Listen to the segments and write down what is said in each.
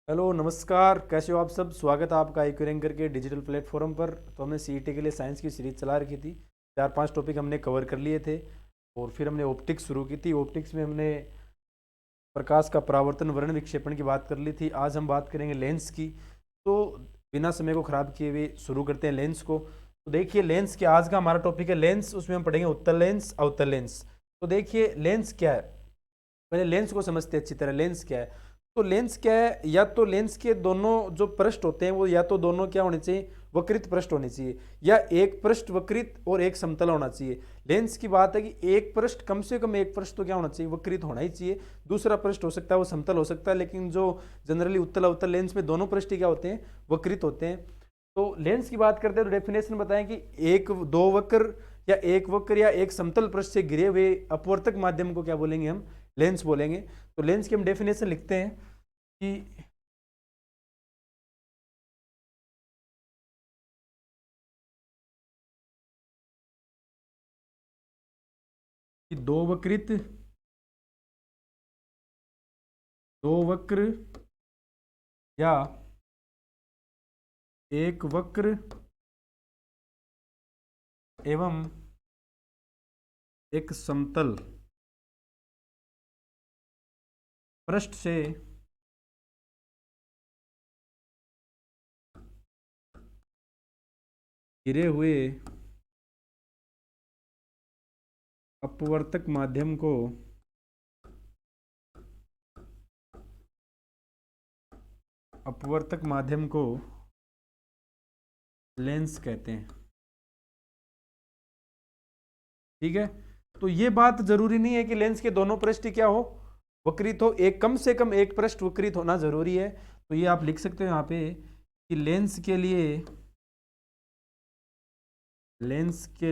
Hello नमस्कार, कैसे हो आप सब। स्वागत है आपका IQ रैंकर के डिजिटल प्लेटफॉर्म पर। तो हमने सीईटी के लिए साइंस की सीरीज चला रखी थी। 4-5 टॉपिक हमने कवर कर लिए थे और फिर हमने ऑप्टिक्स शुरू की थी। ऑप्टिक्स में हमने प्रकाश का परावर्तन वर्ण विक्षेपण की बात कर ली थी। आज हम बात करेंगे लेंस की। तो बिना समय को खराब किए हुए शुरू करते हैं लेंस को। तो देखिए लेंस के आज का हमारा टॉपिक है लेंस। उसमें हम पढ़ेंगे उत्तल लेंस, अवतल लेंस। तो देखिए लेंस क्या है, पहले लेंस को समझते हैं अच्छी तरह। लेंस क्या है? तो लेंस क्या है, या तो लेंस के दोनों जो पृष्ठ होते हैं वो या तो दोनों क्या होने चाहिए, वक्रित पृष्ठ होने चाहिए, या एक पृष्ठ वक्रित और एक समतल होना चाहिए। लेंस की बात है कि एक पृष्ठ, कम से कम एक पृष्ठ तो क्या होना चाहिए, वक्रित होना ही चाहिए। दूसरा पृष्ठ हो सकता है वो समतल हो सकता है, लेकिन जो जनरली उत्तल अवतल लेंस में दोनों पृष्ठ क्या होते हैं, वक्रित होते हैं। तो लेंस की बात करते हैं तो डेफिनेशन बताएं कि एक दो वक्र या एक वक्र या एक समतल पृष्ठ से घिरे हुए अपवर्तक माध्यम को क्या बोलेंगे, हम लेंस बोलेंगे। तो लेंस की हम डेफिनेशन लिखते हैं कि दो वक्र या एक वक्र एवं एक समतल पृष्ठ से घिरे हुए अपवर्तक माध्यम को लेंस कहते हैं। ठीक है। तो ये बात जरूरी नहीं है कि लेंस के दोनों पृष्ठ क्या हो, वक्रित हो। एक कम से कम एक पृष्ठ वक्रित होना जरूरी है। तो ये आप लिख सकते हो यहाँ पे कि लेंस के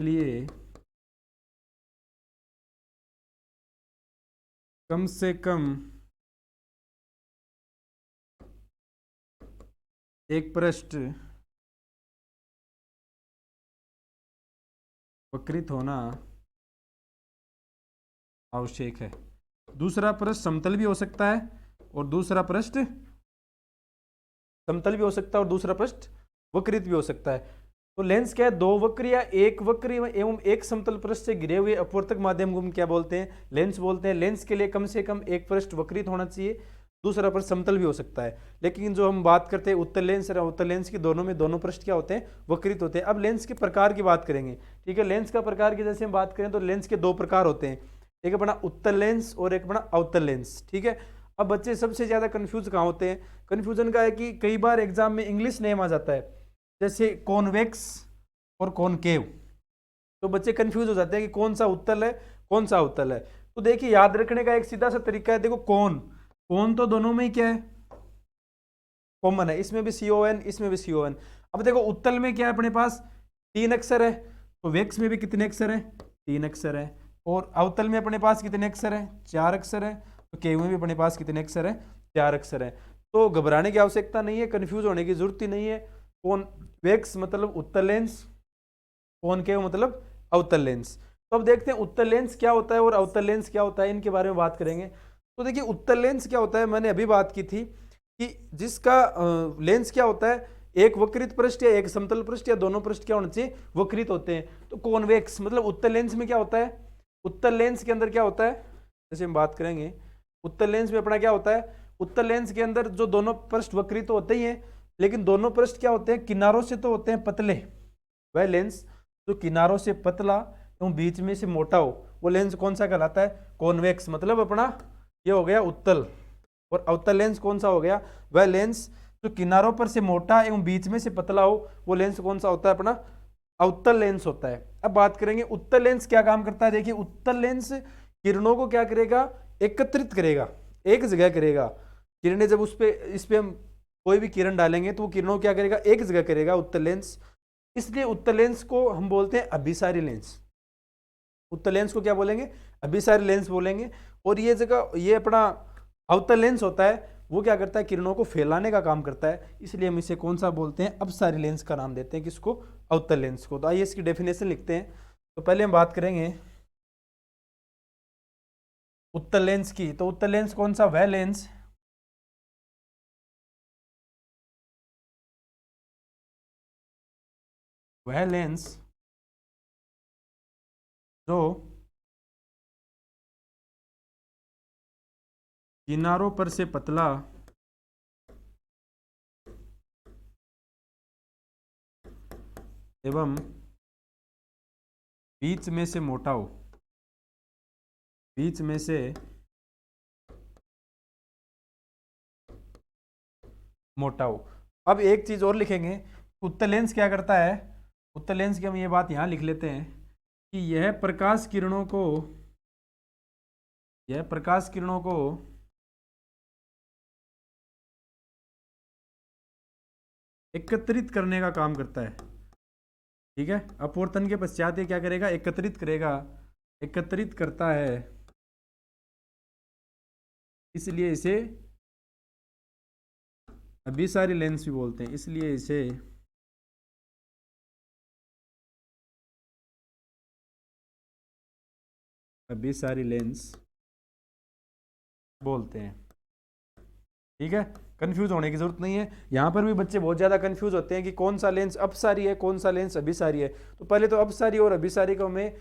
लिए कम से कम एक पृष्ठ वक्रित होना आवश्यक है। दूसरा पृष्ठ समतल भी हो सकता है और दूसरा पृष्ठ समतल भी हो सकता है और दूसरा पृष्ठ वक्रित भी हो सकता है। तो लेंस क्या है, दो वक्र या एक वक्र एवं एक समतल पृष्ठ से घिरे हुए अपवर्तक माध्यम को हम क्या बोलते हैं, लेंस बोलते हैं। लेंस के लिए कम से कम एक पृष्ठ वक्रित होना चाहिए, दूसरा पृष्ठ समतल भी हो सकता है। लेकिन जो हम बात करते हैं उत्तल लेंस और अवतल लेंस की, दोनों में दोनों पृष्ठ क्या होते हैं, वक्रित होते हैं। अब लेंस के प्रकार की बात करेंगे। ठीक है, लेंस का प्रकार की जैसे हम बात करें तो लेंस के दो प्रकार होते हैं, एक अपना उत्तल लेंस और एक अपना अवतल लेंस। ठीक है। अब बच्चे सबसे ज्यादा कंफ्यूज कहाँ होते हैं, कंफ्यूजन का है कि कई बार एग्जाम में इंग्लिश नेम आ जाता है, जैसे कॉन्वेक्स और कॉनकेव। तो बच्चे कंफ्यूज हो जाते हैं कि कौन सा उत्तल है, कौन सा अवतल है। तो देखिए याद रखने का एक सीधा सा तरीका है। देखो कौन, कौन तो दोनों में ही क्या है, कॉमन है। इसमें भी CON, इसमें भी CON। अब देखो उत्तल में क्या है, अपने पास 3 अक्षर है। तो वेक्स में भी कितने अक्षर है, 3 अक्षर है। और अवतल में अपने पास कितने अक्षर है, 4 अक्षर है। तो केव में भी अपने पास कितने अक्षर है, 4 अक्षर है। तो घबराने की आवश्यकता नहीं है, कंफ्यूज होने की जरूरत ही नहीं है। कौन वेक्स मतलब उत्तल लेंस, कॉनकेव मतलब अवतल लेंस। तो अब देखते हैं उत्तल लेंस क्या होता है और अवतल लेंस क्या होता है, इनके बारे में बात करेंगे। तो देखिए उत्तल लेंस क्या होता है, मैंने अभी बात की थी कि जिसका लेंस क्या होता है, एक वक्रित पृष्ठ या एक समतल पृष्ठ या दोनों पृष्ठ क्या होना चाहिए, वक्रित होते हैं। तो कॉन्वेक्स मतलब उत्तल लेंस में क्या होता है, उत्तल लेंस के अंदर क्या होता है, जैसे हम बात करेंगे उत्तल लेंस में अपना क्या होता है, उत्तल लेंस के अंदर जो दोनों पृष्ठ वक्रित तो होते ही हैं, लेकिन दोनों पृष्ठ क्या होते हैं, किनारों से तो होते हैं पतले। वह लेंस जो किनारों से पतला एवं बीच में से मोटा हो, वो लेंस कौन सा कहलाता है, कॉन्वेक्स। मतलब अपना ये हो गया उत्तल। और अवतल लेंस कौन सा हो गया, वह लेंस जो किनारों पर से मोटा एवं बीच में से पतला हो, वो लेंस कौन सा होता है, अपना अवतल लेंस होता है। अब बात करेंगे उत्तल लेंस क्या काम करता है। देखिए उत्तल लेंस किरणों को क्या करेगा, एकत्रित करेगा, एक जगह करेगा। किरणें जब उस पे इस पे हम कोई भी किरण डालेंगे तो वो किरणों को क्या करेगा, एक जगह करेगा उत्तल लेंस। इसलिए उत्तल लेंस को हम बोलते हैं अभिसारी लेंस। उत्तल लेंस को क्या बोलेंगे, अभिसारी लेंस बोलेंगे। और ये जगह ये अपना अवतल लेंस होता है, वो क्या करता है, किरणों को फैलाने का काम करता है। इसलिए हम इसे कौन सा बोलते हैं, अपसारी लेंस का नाम देते हैं किसको, अवतल लेंस को। तो आइए इसकी डेफिनेशन लिखते हैं। तो पहले हम बात करेंगे उत्तल लेंस की। तो उत्तल लेंस कौन सा, वह लेंस वह लेंस जो किनारों पर से पतला एवं बीच में से मोटा हो, बीच में से मोटा हो। अब एक चीज और लिखेंगे, उत्तल लेंस क्या करता है, उत्तल लेंस की हम ये बात यहां लिख लेते हैं कि यह प्रकाश किरणों को एकत्रित करने का काम करता है। ठीक है, अपवर्तन के पश्चात ये क्या करेगा, एकत्रित करेगा, एकत्रित करता है, इसलिए इसे अभिसारी लेंस भी बोलते हैं, इसलिए इसे अभिसारी लेंस बोलते हैं। ठीक है, कंफ्यूज होने की जरूरत नहीं है। यहाँ पर भी बच्चे बहुत ज़्यादा कंफ्यूज होते हैं कि कौन सा लेंस अपसारी है, कौन सा लेंस अभिसारी है। तो पहले तो अपसारी और अभिसारी का हमें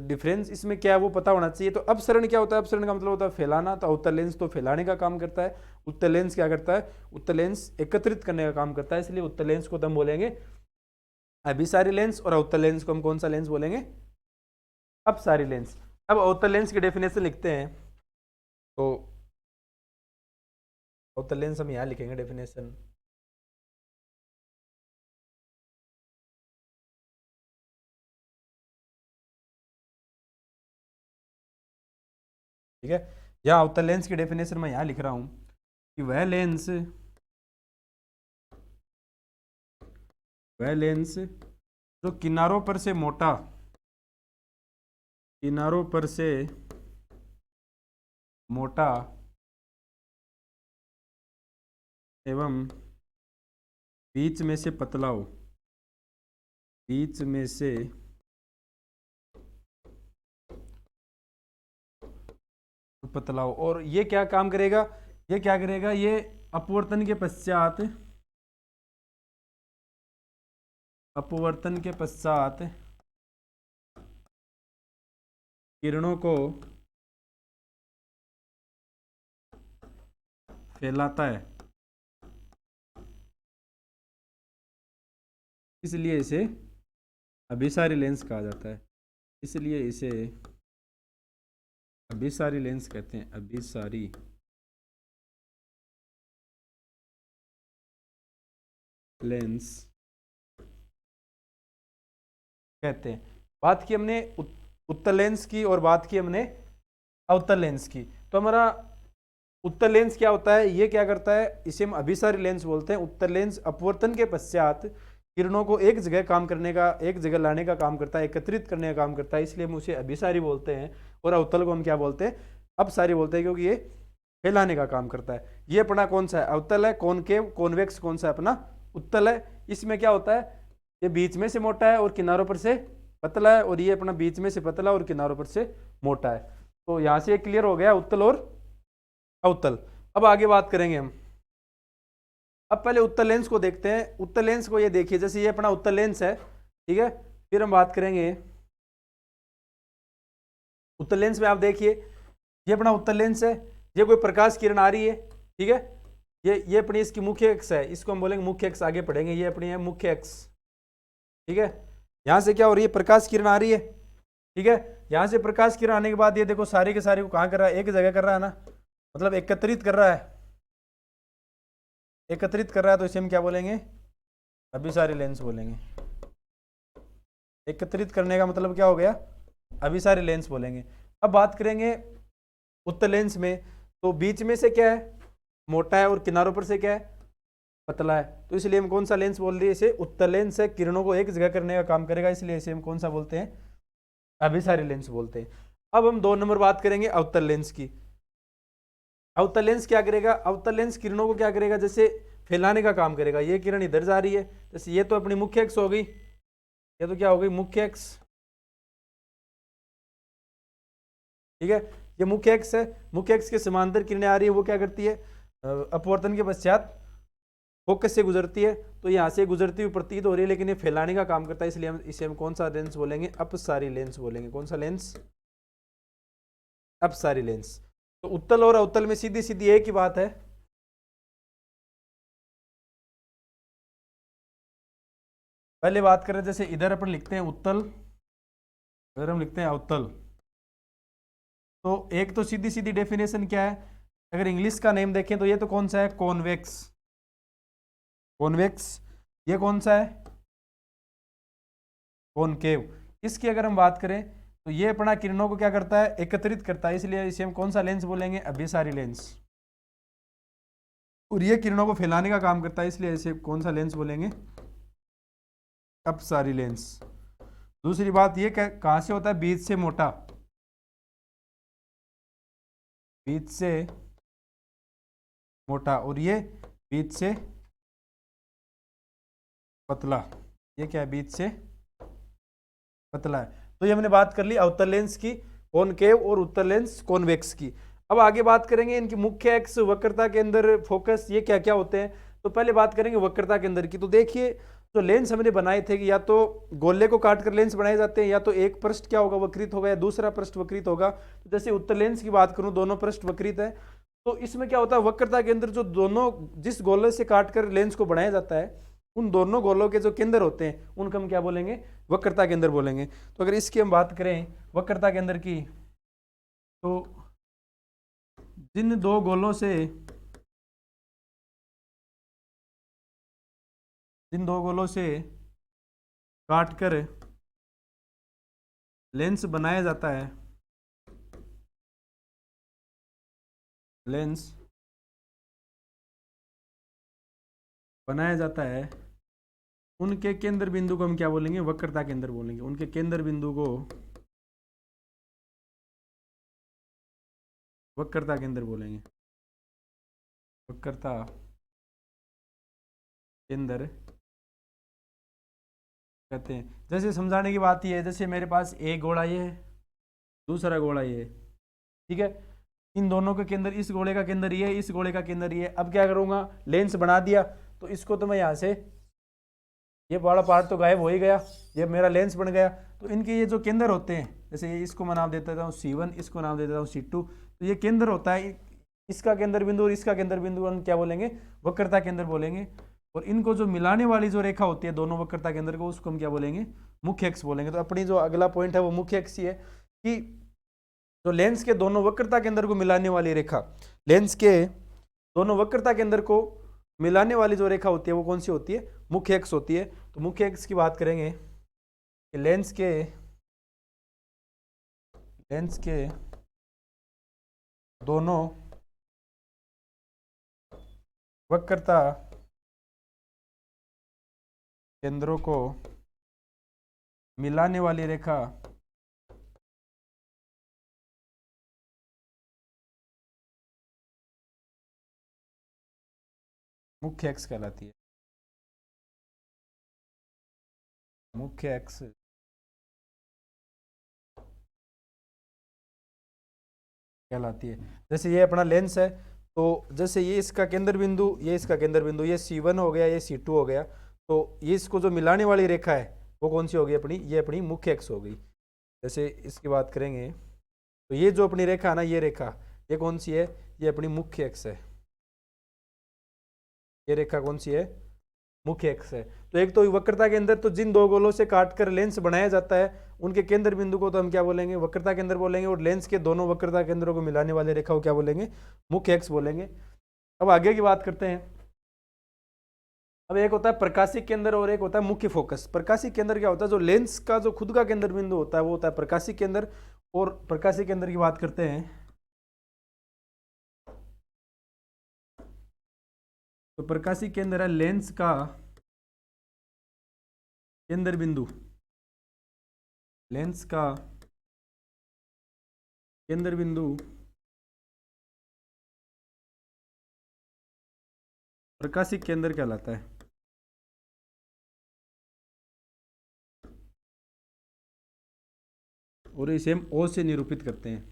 डिफरेंस इसमें क्या है वो पता होना चाहिए। तो अपसरण क्या होता है, अपसरण का मतलब होता है फैलाना, तो उत्तल लेंस तो फैलाने का काम करता है। उत्तल लेंस क्या करता है, उत्तल लेंस एकत्रित करने का काम करता है, इसलिए उत्तल लेंस को तो हम बोलेंगे अभिसारी लेंस, और अवतल लेंस को हम कौन सा लेंस बोलेंगे, अपसारी लेंस। अब अवतल लेंस की डेफिनेशन लिखते हैं, तो अवतल लेंस हम यहाँ लिखेंगे डेफिनेशन। ठीक है, यहाँ अवतल लेंस की डेफिनेशन मैं यहाँ लिख रहा हूँ कि वह लेंस जो किनारों पर से मोटा, किनारों पर से मोटा एवं बीच में से पतला हो, बीच में से पतला हो। और ये क्या काम करेगा, ये क्या करेगा, ये अपवर्तन के पश्चात, अपवर्तन के पश्चात किरणों को फैलाता है, इसलिए इसे अभिसारी लेंस कहा जाता है, इसलिए इसे अभिसारी लेंस कहते हैं, अभिसारी लेंस कहते हैं। बात की हमने उत्तल लेंस की और बात की हमने अवतल लेंस की। तो हमारा उत्तल लेंस क्या होता है, ये क्या करता है, इसे हम अभिसारी लेंस बोलते हैं। उत्तल लेंस अपवर्तन के पश्चात किरणों को एक जगह काम करने का, एक जगह लाने का काम करता है, एकत्रित करने का काम करता है, इसलिए हम उसे अभिसारी बोलते हैं। और अवतल को हम क्या बोलते हैं, अपसारी बोलते हैं, क्योंकि ये फैलाने का काम करता है। ये अपना कौन सा है, अवतल है। कॉनकेव कॉन्वेक्स कौन सा है, अपना उत्तल है। इसमें क्या होता है, ये बीच में से मोटा है और किनारों पर से पतला है, और ये अपना बीच में से पतला और किनारों पर से मोटा है। तो यहां से क्लियर हो गया उत्तल और अवतल। अब आगे बात करेंगे हम। अब पहले उत्तल लेंस को देखते हैं। उत्तल लेंस को ये देखिए, जैसे ये अपना उत्तल लेंस है, ठीक है। फिर हम बात करेंगे उत्तल लेंस में, आप देखिए ये अपना उत्तल लेंस है, ये कोई प्रकाश किरण आ रही है, ठीक है। ये अपनी इसकी मुख्य अक्ष है, इसको हम बोलेंगे मुख्य अक्ष, आगे पढ़ेंगे। ये अपनी है मुख्य अक्ष, ठीक है। यहां से क्या हो रही है, प्रकाश किरण आ रही है, ठीक है। यहां से प्रकाश किरण आने के बाद ये देखो सारे के सारे को कहां कर रहा है, एक जगह कर रहा है ना, मतलब एकत्रित कर रहा है, एकत्रित कर रहा है। तो इसे हम क्या बोलेंगे, अभिसारी लेंस बोलेंगे। एकत्रित करने का मतलब क्या हो गया, अभिसारी लेंस बोलेंगे। अब बात करेंगे उत्तल लेंस में, तो बीच में से क्या है, मोटा है, और किनारों पर से क्या है, पतला है। तो इसलिए हम कौन सा लेंस बोल रहे हैं, इसे उत्तल लेंस है, किरणों को एक जगह करने का काम करेगा, इसलिए इसे हम कौन सा बोलते हैं, अभिसारी लेंस बोलते हैं। अब हम 2 नंबर बात करेंगे अवतल लेंस की। अवतल लेंस क्या करेगा, अवतल लेंस किरणों को क्या करेगा, जैसे फैलाने का काम करेगा। ये किरण इधर जा रही है, जैसे ये तो अपनी मुख्य अक्ष हो गई, ये तो क्या हो गई, मुख्य अक्ष, ठीक है। ये मुख्य अक्ष है, मुख्य अक्ष के समांतर किरणें आ रही है, वो क्या करती है, अपवर्तन के पश्चात फोकस से गुजरती है तो यहाँ से गुजरती हुई प्रतीत हो रही है, लेकिन ये फैलाने का काम करता है, इसलिए हम कौन सा लेंस बोलेंगे? अपसारी लेंस बोलेंगे। कौन सा लेंस? अपसारी लेंस। तो उत्तल और अवतल में सीधी सीधी एक ही बात है, पहले बात करें जैसे इधर अपन लिखते हैं उत्तल, इधर हम लिखते हैं अवतल। तो एक तो सीधी सीधी डेफिनेशन क्या है, अगर इंग्लिश का नेम देखें तो ये तो कौन सा है? कॉन्वेक्स। कॉन्वेक्स। ये कौन सा है? कॉनकेव। इसकी अगर हम बात करें तो ये अपना किरणों को क्या करता है? एकत्रित करता है, इसलिए इसे हम कौन सा लेंस बोलेंगे? अभिसारी लेंस। और ये किरणों को फैलाने का काम करता है, इसलिए इसे कौन सा लेंस बोलेंगे? अपसारी लेंस। दूसरी बात ये कहां से होता है? बीच से मोटा, बीच से मोटा, और ये बीच से पतला। ये क्या है? बीच से पतला है। तो ये हमने बात कर ली अवतल लेंस की, कॉनकेव और उत्तल लेंस कॉन्वेक्स की। अब आगे बात करेंगे इनकी मुख्य एक्स, वक्रता के अंदर फोकस, ये क्या क्या होते हैं। तो पहले बात करेंगे वक्रता के अंदर की। तो देखिए जो लेंस हमने बनाए थे कि या तो गोले को काटकर लेंस बनाए जाते हैं, या तो एक पृष्ठ क्या होगा? वक्रित होगा, या दूसरा पृष्ठ वक्रित होगा। तो जैसे उत्तल लेंस की बात करूं, दोनों पृष्ठ वक्रित है। तो इसमें क्या होता है? वक्रता के अंदर जो दोनों, जिस गोले से काटकर लेंस को बनाया जाता है, उन दोनों गोलों के जो केंद्र होते हैं उनको हम क्या बोलेंगे? वक्रता के अंदर बोलेंगे। तो अगर इसकी हम बात करें वक्रता के अंदर की, तो जिन दो गोलों से, जिन दो गोलों से काटकर लेंस बनाया जाता है, लेंस बनाया जाता है, उनके केंद्र बिंदु को हम क्या बोलेंगे? वक्रता केंद्र बोलेंगे। उनके केंद्र बिंदु को वक्रता केंद्र बोलेंगे। वक्रता केंद्र कहते हैं। जैसे समझाने की बात यह है, जैसे मेरे पास एक गोला ये है, दूसरा गोला ये है, ठीक है। इन दोनों के केंद्र, इस गोले का केंद्र ये है, इस गोले का केंद्र ये है। अब क्या करूंगा? लेंस बना दिया, तो इसको तो मैं यहाँ से, ये बड़ा पार्ट तो गायब हो ही गया, ये मेरा लेंस बन गया। तो इनके ये जो केंद्र होते हैं, जैसे ये, इसको मैं नाम देता हूँ C1, इसको नाम दे देता हूँ C2। तो ये केंद्र होता है, इसका केंद्र बिंदु और इसका केंद्र बिंदु हम क्या बोलेंगे? वक्रता केंद्र बोलेंगे। और इनको जो मिलाने वाली जो रेखा होती है दोनों वक्रता केंद्र को, उसको हम क्या बोलेंगे? मुख्य अक्ष बोलेंगे। तो अपनी जो अगला पॉइंट है वो मुख्य अक्ष ही है, कि जो लेंस के दोनों वक्रता केंद्र को मिलाने वाली रेखा, लेंस के दोनों वक्रता केंद्र को मिलाने वाली जो रेखा होती है वो कौन सी होती है? मुख्य अक्ष होती है। तो मुख्य अक्ष की बात करेंगे कि लेंस के दोनों वक्रता केंद्रों को मिलाने वाली रेखा मुख्य अक्ष कहलाती है। मुख्य अक्ष कहलाती है। जैसे ये अपना लेंस है, तो जैसे ये इसका केंद्र बिंदु, ये इसका केंद्र बिंदु, ये C1 हो गया, ये C2 हो गया। तो ये इसको जो मिलाने वाली रेखा है वो कौन सी होगी? अपनी, ये अपनी मुख्य अक्ष हो गई। जैसे इसकी बात करेंगे तो ये जो अपनी रेखा है ना, ये रेखा, ये कौन सी है? ये अपनी मुख्य अक्ष है। ये रेखा कौन सी है? मुख्य अक्ष है। तो एक तो वक्रता के अंदर, तो जिन दो गोलों से काटकर लेंस बनाया जाता है उनके केंद्र बिंदु को तो हम क्या बोलेंगे? वक्रता केंद्र बोलेंगे। और लेंस के दोनों वक्रता केंद्रों को मिलाने वाले रेखा को क्या बोलेंगे? मुख्य अक्ष बोलेंगे। अब आगे की बात करते हैं। अब एक होता है प्रकाशिक केंद्र और एक होता है मुख्य फोकस। प्रकाशिक केंद्र क्या होता है? जो लेंस का जो खुद का केंद्र बिंदु होता है वो होता है प्रकाशिक केंद्र। और प्रकाशिक केंद्र की बात करते हैं तो प्रकाशिक केंद्र है लेंस का केंद्र बिंदु, लेंस का केंद्र बिंदु प्रकाशिक केंद्र कहलाता है। और इसे हम O से निरूपित करते हैं।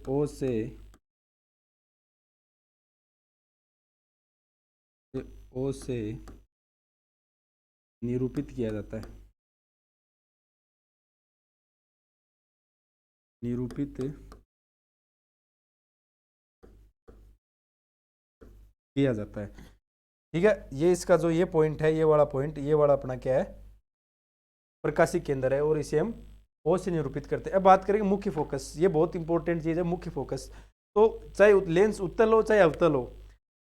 O से ओ से निरूपित किया जाता है, निरूपित किया जाता है। ठीक है, ये इसका जो ये पॉइंट है, ये वाला पॉइंट, ये वाला अपना क्या है, प्रकाशिक केंद्र है, और इसे हम ओ से निरूपित करते हैं। अब बात करेंगे मुख्य फोकस, ये बहुत इंपॉर्टेंट चीज है, मुख्य फोकस। तो चाहे लेंस उत्तल हो चाहे अवतल हो,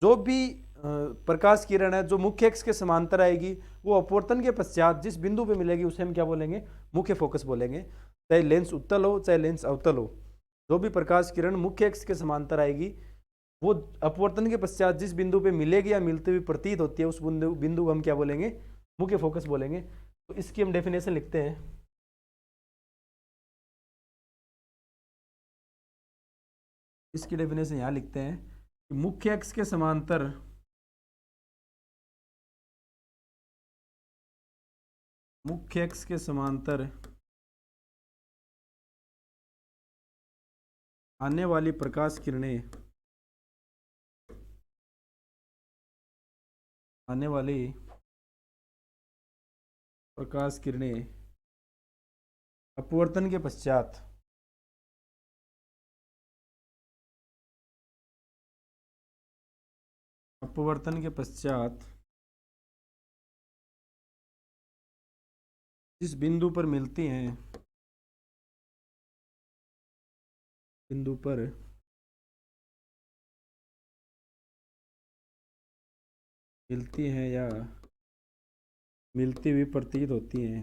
जो भी प्रकाश किरण है जो मुख्य अक्ष के समांतर आएगी, वो अपवर्तन के पश्चात जिस बिंदु पे मिलेगी उसे हम क्या बोलेंगे, मुख्य फोकस बोलेंगे। चाहे लेंस उत्तल हो चाहे लेंस अवतल हो, जो भी प्रकाश किरण मुख्य अक्ष के समांतर आएगी, वो अपवर्तन के पश्चात जिस बिंदु पे मिलेगी या मिलते हुए प्रतीत होती है, उस बिंदु बिंदु को हम क्या बोलेंगे, मुख्य फोकस बोलेंगे। तो इसकी हम डेफिनेशन लिखते हैं। इसकी डेफिनेशन यहां लिखते हैं कि मुख्य अक्ष के समांतर मुख्य अक्ष के समांतर आने वाली प्रकाश किरणें, आने वाली प्रकाश किरणें अपवर्तन के पश्चात अपवर्तन के पश्चात जिस बिंदु पर मिलती हैं, बिंदु पर मिलती हैं या मिलती हुई प्रतीत होती हैं,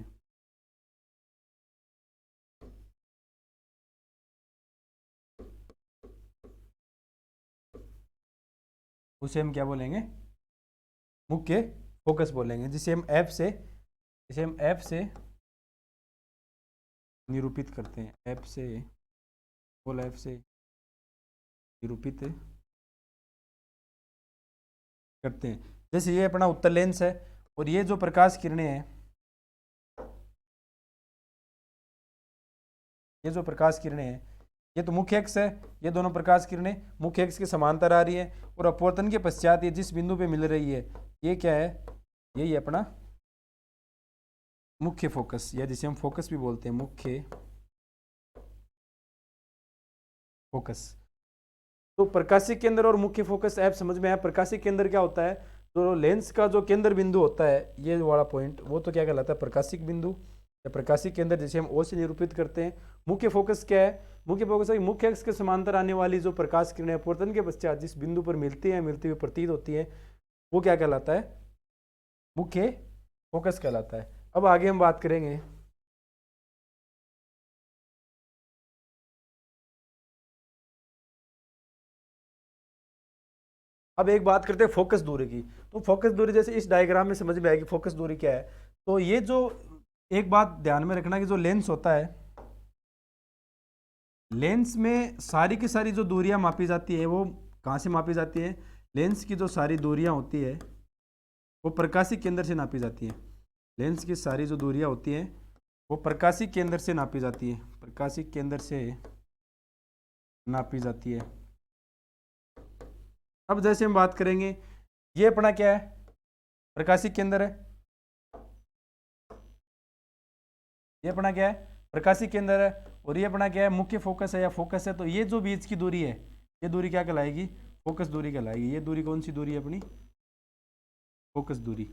उसे हम क्या बोलेंगे, मुख्य फोकस बोलेंगे, जिसे हम एफ से निरूपित करते हैं, एफ से, बोल एफ से निरूपित करते हैं। जैसे ये अपना उत्तल लेंस है, और ये जो प्रकाश किरणें हैं, ये जो प्रकाश किरणें हैं, ये तो मुख्य अक्ष है, ये दोनों प्रकाश किरणें मुख्य अक्ष के समांतर आ रही है, और अपवर्तन के पश्चात ये जिस बिंदु पे मिल रही है, ये क्या है, यही अपना मुख्य फोकस, या जिसे हम फोकस भी बोलते हैं, मुख्य फोकस। तो प्रकाशिक केंद्र और मुख्य फोकस ऐप समझ में आया। प्रकाशिक केंद्र क्या होता है, तो लेंस का जो केंद्र बिंदु होता है, ये वाला पॉइंट, वो तो क्या कहलाता है, प्रकाशिक बिंदु या प्रकाशिक केंद्र, जिसे हम ओ से निरूपित करते हैं। मुख्य फोकस क्या है, मुख्य फोकस है मुख्य अक्ष के समांतर आने वाली जो प्रकाश किरणें अपवर्तन के पश्चात जिस बिंदु पर मिलती हैं, मिलती हुई प्रतीत होती है, वो क्या कहलाता है, मुख्य फोकस कहलाता है। अब आगे हम बात करेंगे, अब एक बात करते हैं फोकस दूरी की। तो फोकस दूरी जैसे इस डायग्राम में समझ में आएगी फोकस दूरी क्या है। तो ये जो एक बात ध्यान में रखना कि जो लेंस होता है, लेंस में सारी की सारी जो दूरियां मापी जाती है, वो कहाँ से मापी जाती है, लेंस की जो सारी दूरियां होती है वो प्रकाशिक केंद्र से नापी जाती है। लेंस की सारी जो दूरियां होती हैं वो प्रकाशिक केंद्र से नापी जाती है, प्रकाशिक केंद्र से नापी जाती है। अब जैसे हम बात करेंगे, ये अपना क्या है, प्रकाशिक केंद्र है, ये अपना क्या है, प्रकाशिक केंद्र है, और ये अपना क्या है, मुख्य फोकस है या फोकस है। तो ये जो बीच की दूरी है, ये दूरी क्या कहलाएगी, फोकस दूरी कहलाएगी। ये दूरी कौन सी दूरी है अपनी, फोकस दूरी।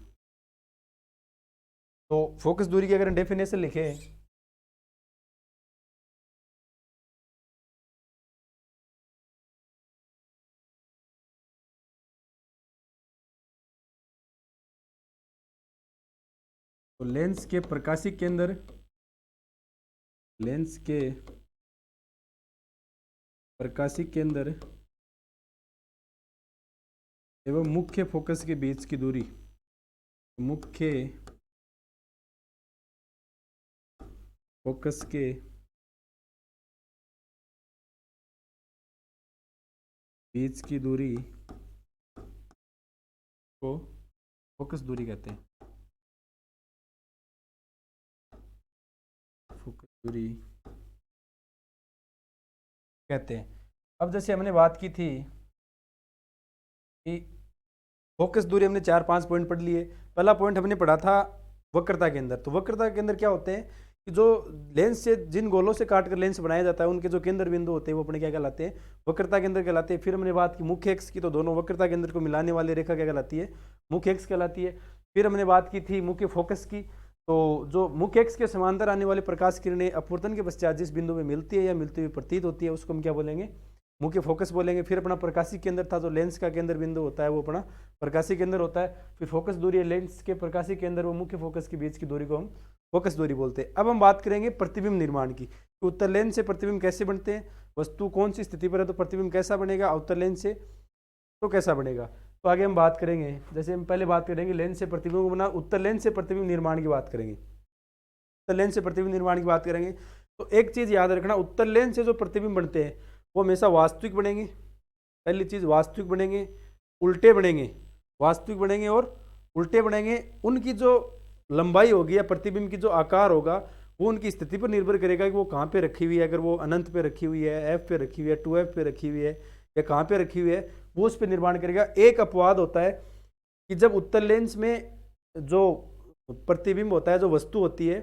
तो फोकस दूरी की अगर डेफिनेशन लिखे, तो लेंस के प्रकाशिक केंद्र, लेंस के प्रकाशिक केंद्र एवं मुख्य फोकस के बीच की दूरी, मुख्य फोकस के बीच की दूरी को फोकस दूरी कहते हैं, फोकस दूरी कहते हैं। अब जैसे हमने बात की थी कि फोकस दूरी हमने 4-5 पॉइंट पढ़ लिए। पहला पॉइंट हमने पढ़ा था वक्रता के अंदर। तो वक्रता के अंदर क्या होते हैं कि जो लेंस से जिन गोलों से काट कर लेंस बनाया जाता है उनके जो केंद्र बिंदु होते हैं वो अपने क्या कहलाते हैं, वक्रता के अंदर कहलाते हैं। फिर हमने बात की मुख्य अक्ष की, तो दोनों वक्रता के अंदर को मिलाने वाली रेखा क्या कहलाती है, मुख्य अक्ष कहलाती है। फिर हमने बात की थी मुख्य फोकस की, तो जो मुख्य अक्ष के समांतर आने वाली प्रकाश किरणें अपवर्तन के पश्चात जिस बिंदु में मिलती है या मिलती हुई प्रतीत होती है उसको हम क्या बोलेंगे, मुख्य फोकस बोलेंगे। फिर अपना प्रकाशी केंद्र था, जो लेंस का केंद्र बिंदु होता है वो अपना प्रकाशी केंद्र होता है। फिर फोकस दूरी है लेंस के प्रकाशी केंद्र व मुख्य फोकस के बीच की दूरी को हम फोकस दूरी बोलते हैं। अब हम बात करेंगे प्रतिबिंब निर्माण की, तो उत्तर लेंस से प्रतिबिंब कैसे बनते हैं, वस्तु कौन सी स्थिति पर है तो प्रतिबिंब कैसा बनेगा, उत्तर लेंस से तो कैसा बनेगा। तो आगे हम बात करेंगे, जैसे हम पहले बात करेंगे लेंस से प्रतिबिंब बना, उत्तर लेंस से प्रतिबिंब निर्माण की बात करेंगे। उत्तर लेंस से प्रतिबिंब निर्माण की बात करेंगे तो एक चीज याद रखना, उत्तर लेंस से जो प्रतिबिंब बनते हैं वो हमेशा वास्तविक बनेंगे। पहली चीज वास्तविक बनेंगे, उल्टे बनेंगे, वास्तविक बनेंगे और उल्टे बनेंगे। उनकी जो लंबाई होगी या प्रतिबिंब की जो आकार होगा वो उनकी स्थिति पर निर्भर करेगा कि वो कहाँ पे रखी हुई है। अगर वो अनंत पे रखी हुई है, एफ पे रखी हुई है, 2f पे रखी हुई है या कहाँ पे रखी हुई है, वो उस पर निर्माण करेगा। एक अपवाद होता है कि जब उत्तर लेंस में जो प्रतिबिंब होता है, जो वस्तु होती है,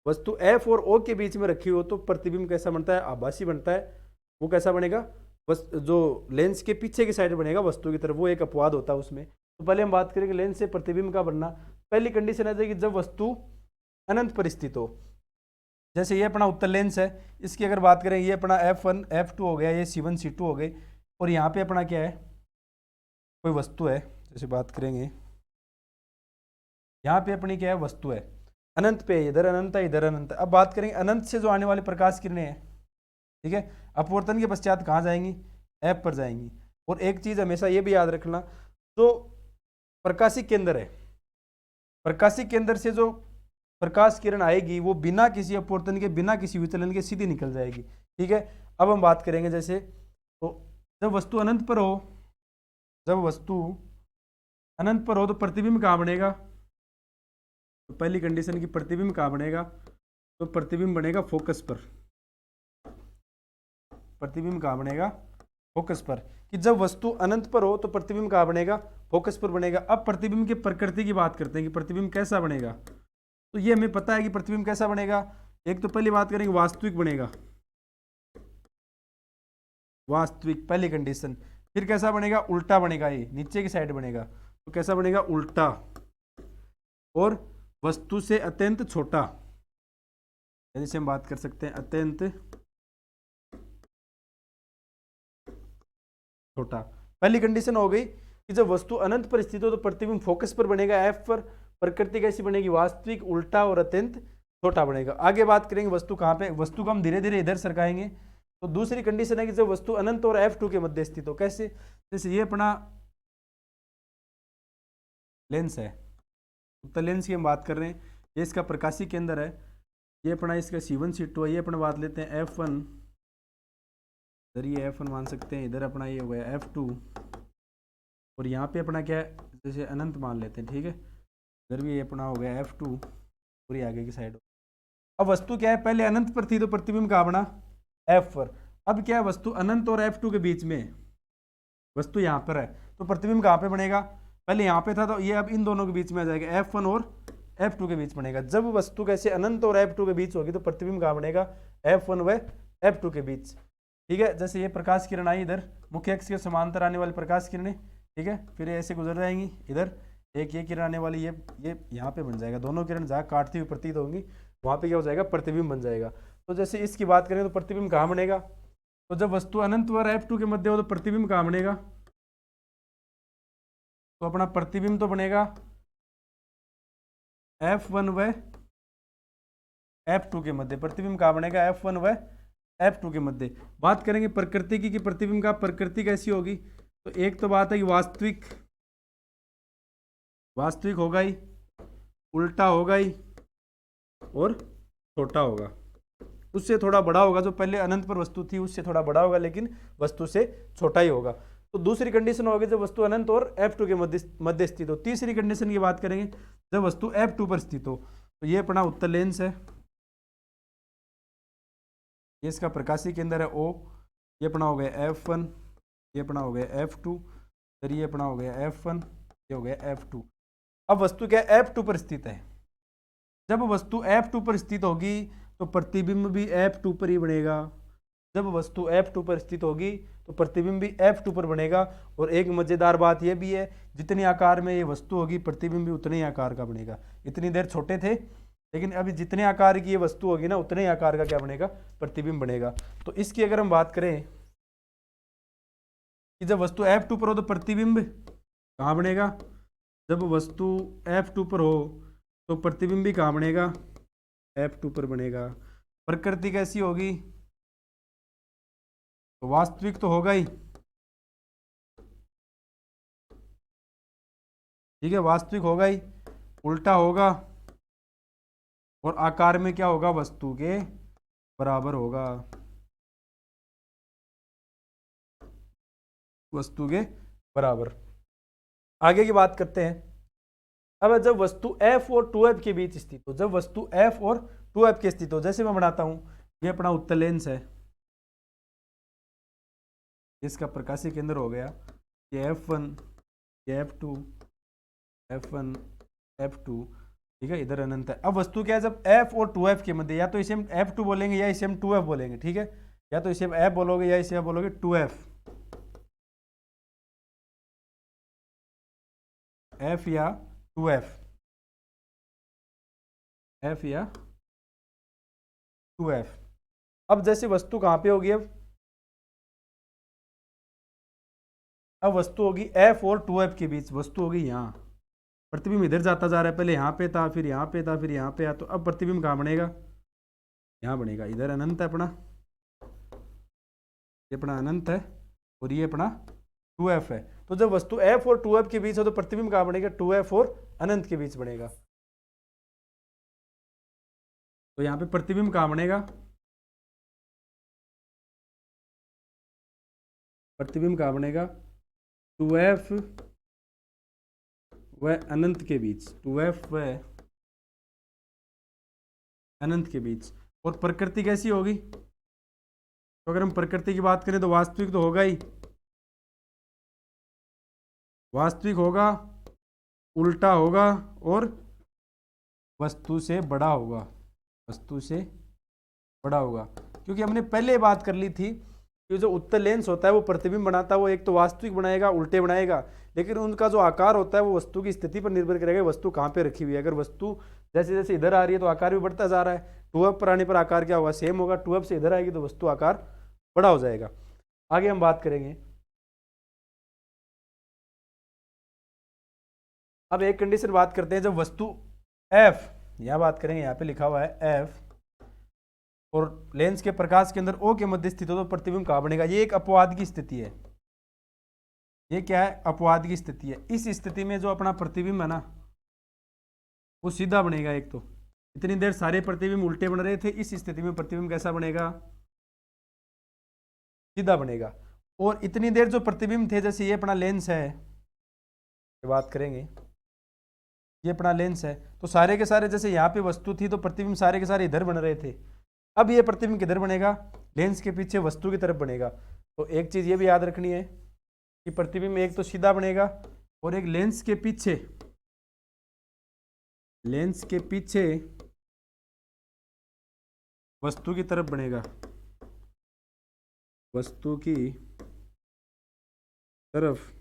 वस्तु एफ और ओ के बीच में रखी हो तो प्रतिबिंब कैसा बनता है, आभासी बनता है। वो कैसा बनेगा, बस जो लेंस के पीछे की साइड बनेगा वस्तु की तरफ, वो एक अपवाद होता है उसमें। तो पहले हम बात करेंगे लेंस से प्रतिबिंब का बनना। पहली कंडीशन है कि जब वस्तु अनंत पर स्थित हो। जैसे ये अपना उत्तर लेंस है, इसकी अगर बात करें, ये अपना F1 F2 हो गया, ये C1 C2 हो गए, और यहाँ पे अपना क्या है, कोई वस्तु है। जैसे बात करेंगे यहाँ पे अपनी क्या है, वस्तु है, अनंत पे, इधर अनंत है, इधर अनंत है। अब बात करेंगे अनंत से जो आने वाली प्रकाश किरणें हैं, ठीक है, अपवर्तन के पश्चात कहाँ जाएंगी, एफ पर जाएंगी। और एक चीज हमेशा ये भी याद रखना, जो प्रकाशी केंद्र है, प्रकाशी केंद्र से जो प्रकाश किरण आएगी वो बिना किसी अपवर्तन के, बिना किसी विचलन के सीधी निकल जाएगी, ठीक है। अब हम बात करेंगे जैसे, तो जब वस्तु अनंत पर हो, जब वस्तु अनंत पर हो तो प्रतिबिंब कहाँ बनेगा, तो पहली कंडीशन की प्रतिबिंब कहाँ बनेगा, तो प्रतिबिंब बनेगा फोकस पर। प्रतिबिंब कहाँ बनेगा, फोकस पर। कि जब वस्तु अनंत पर हो तो प्रतिबिंब कहाँ बनेगा, फोकस पर बनेगा। अब प्रतिबिंब की प्रकृति की बात करते हैं कि प्रतिबिंब कैसा बनेगा। तो ये हमें पता है कि प्रतिबिंब कैसा बनेगा। एक तो पहली बात करेंगे वास्तविक बनेगा, वास्तविक पहली कंडीशन। फिर कैसा बनेगा, उल्टा बनेगा, ये नीचे की साइड बनेगा, तो कैसा बनेगा, उल्टा, और वस्तु से अत्यंत छोटा। जैसे हम बात कर सकते हैं अत्यंत छोटा। पहली कंडीशन हो गई कि जब वस्तु अनंत पर स्थित हो तो प्रतिबिंब फोकस पर बनेगा, एफ पर। प्रकृति कैसी बनेगी, वास्तविक, उल्टा और अत्यंत छोटा बनेगा। आगे बात करेंगे वस्तु कहाँ पे, वस्तु को हम धीरे धीरे इधर सरकाएंगे। तो दूसरी कंडीशन है कि जब वस्तु अनंत और F2 के मध्य स्थित हो। कैसे, जैसे ये अपना लेंस है, उत्तर लेंस की हम बात कर रहे हैं, ये इसका प्रकाशी केंद्र है, ये अपना इसका C1 C2 है, ये अपना बात लेते हैं F1, इधर ये F1 मान सकते हैं, इधर अपना ये हो गया F2, और यहाँ पे अपना क्या है, जैसे अनंत मान लेते हैं, ठीक है। इधर भी ये अपना हो गया F2, पूरी आगे की साइड। अब वस्तु क्या है, पहले अनंत पर थी तो प्रतिबिंब कहाँ बना, F पर। अब क्या है, वस्तु अनंत और F2 के बीच में, वस्तु यहाँ पर है तो प्रतिबिंब कहाँ पे बनेगा, पहले यहाँ पे था तो ये अब इन दोनों के बीच में आ जाएगा, F1 और F2 के बीच बनेगा। जब वस्तु कैसे अनंत और F2 के बीच होगी तो प्रतिबिंब कहाँ बनेगा, F1 व F2 के बीच, ठीक है। जैसे ये प्रकाश किरण आई इधर, मुख्य अक्ष के समांतर आने वाली प्रकाश किरणें, ठीक है, फिर ऐसे गुजर जाएंगी इधर, एक ये किरण आने वाली, ये यहाँ पे बन जाएगा, दोनों किरण जहाँ काटती हुई प्रतीत होंगी वहाँ पे क्या हो जाएगा, प्रतिबिंब बन जाएगा। तो जैसे इसकी बात करें तो प्रतिबिंब कहाँ बनेगा, तो जब वस्तु अनंत और F2 के मध्य हो तो प्रतिबिंब कहाँ बनेगा, तो अपना प्रतिबिंब तो बनेगा F1 व F2 के मध्य। प्रतिबिंब कहाँ बनेगा, F1 व F2 के मध्य। बात करेंगे प्रकृति की कि प्रतिबिंब का प्रकृति कैसी होगी, तो एक तो बात है कि वास्तविक, वास्तविक होगा ही, उल्टा होगा ही और छोटा होगा, उससे थोड़ा बड़ा होगा। जो पहले अनंत पर वस्तु थी उससे थोड़ा बड़ा होगा लेकिन वस्तु से छोटा ही होगा। तो दूसरी कंडीशन होगी जब वस्तु अनंत और F2 के मध्य स्थित हो। तीसरी कंडीशन की बात करेंगे जब वस्तु F2 पर स्थित हो। तो ये अपना उत्तर लेंस है, ये इसका प्रकाशी केंद्र है O, ये अपना हो गया F1, ये अपना हो गया F2, फिर ये अपना हो गया F1, ये हो गया F2। अब वस्तु क्या है, F2 पर स्थित है। जब वस्तु F2 पर स्थित होगी तो प्रतिबिंब भी F2 पर ही बनेगा। जब वस्तु F2 पर स्थित होगी तो प्रतिबिंब भी F2 पर बनेगा। और एक मजेदार बात यह भी है, जितनी आकार में ये वस्तु होगी प्रतिबिंब भी उतने ही आकार का बनेगा। इतनी देर छोटे थे, लेकिन अभी जितने आकार की ये वस्तु होगी ना, उतने ही आकार का क्या बनेगा, प्रतिबिंब बनेगा। तो इसकी अगर हम बात करें कि जब वस्तु F2 पर हो तो प्रतिबिंब कहाँ बनेगा, जब वस्तु F2 पर हो तो प्रतिबिंब भी कहाँ बनेगा, F2 पर बनेगा। प्रकृति कैसी होगी, तो वास्तविक तो होगा ही, ठीक है, वास्तविक होगा ही, उल्टा होगा, और आकार में क्या होगा, वस्तु के बराबर होगा, वस्तु के बराबर। आगे की बात करते हैं। अब जब वस्तु F और 2F के बीच स्थित हो, जब वस्तु F और 2F के स्थित हो, जैसे मैं बनाता हूं, ये अपना उत्तल लेंस है, इसका प्रकाशीय केंद्र हो गया ये F1, ये F2, F1, F2, ठीक है, इधर अनंत है। अब वस्तु क्या है, जब F और 2F के मध्य, या तो इसे हम F2 बोलेंगे या इसे हम 2F बोलेंगे, ठीक है, या तो इसे हम F बोलोगे या इसे आप बोलोगे 2F, F या 2F, F या 2F। अब जैसे वस्तु कहां पे होगी, अब वस्तु होगी F और 2F के बीच, वस्तु होगी यहाँ, प्रतिबिंब इधर जाता जा रहा है, पहले यहाँ पे था, फिर यहाँ पे था, फिर यहाँ पे आया, तो अब प्रतिबिंब कहाँ बनेगा, यहाँ बनेगा। इधर अनंत है अपना, ये अपना अनंत है, और ये अपना 2F है। तो जब वस्तु F और 2F के बीच हो तो प्रतिबिंब कहाँ बनेगा, 2F और अनंत के बीच बनेगा। तो यहाँ पे प्रतिबिंब कहाँ बनेगा, प्रतिबिंब कहाँ बनेगा, 2F व अनंत के बीच, 2F व अनंत के बीच। और प्रकृति कैसी होगी, तो अगर हम प्रकृति की बात करें तो वास्तविक तो होगा ही, वास्तविक होगा, उल्टा होगा, और वस्तु से बड़ा होगा, वस्तु से बड़ा होगा। क्योंकि हमने पहले बात कर ली थी कि जो उत्तल लेंस होता है वो प्रतिबिंब बनाता है, वो एक तो वास्तविक बनाएगा, उल्टे बनाएगा, लेकिन उनका जो आकार होता है वो वस्तु की स्थिति पर निर्भर करेगा, वस्तु कहाँ पे रखी हुई है। अगर वस्तु जैसे जैसे इधर आ रही है तो आकार भी बढ़ता जा रहा है, 2F पर आने पर आकार क्या होगा, सेम होगा, 2F से इधर आएगी तो वस्तु आकार बड़ा हो जाएगा। आगे हम बात करेंगे। अब एक कंडीशन बात करते हैं, जब वस्तु F, यहाँ बात करेंगे, यहाँ पे लिखा हुआ है F, और लेंस के प्रकाश के अंदर O के मध्य स्थित हो तो प्रतिबिंब कहाँ बनेगा। ये एक अपवाद की स्थिति है, ये क्या है, अपवाद की स्थिति है। इस स्थिति में जो अपना प्रतिबिंब है ना वो सीधा बनेगा। एक तो इतनी देर सारे प्रतिबिंब उल्टे बन रहे थे, इस स्थिति में प्रतिबिंब कैसा बनेगा, सीधा बनेगा। और इतनी देर जो प्रतिबिंब थे, जैसे ये अपना लेंस है, ये बात करेंगे, ये अपना लेंस है, तो सारे के सारे जैसे यहाँ पे वस्तु थी तो प्रतिबिंब सारे के सारे इधर बन रहे थे। अब ये प्रतिबिंब किधर बनेगा, लेंस के पीछे वस्तु की तरफ बनेगा। तो एक चीज ये भी याद रखनी है कि प्रतिबिंब एक तो सीधा बनेगा और एक लेंस के पीछे, लेंस के पीछे वस्तु की तरफ बनेगा, वस्तु की तरफ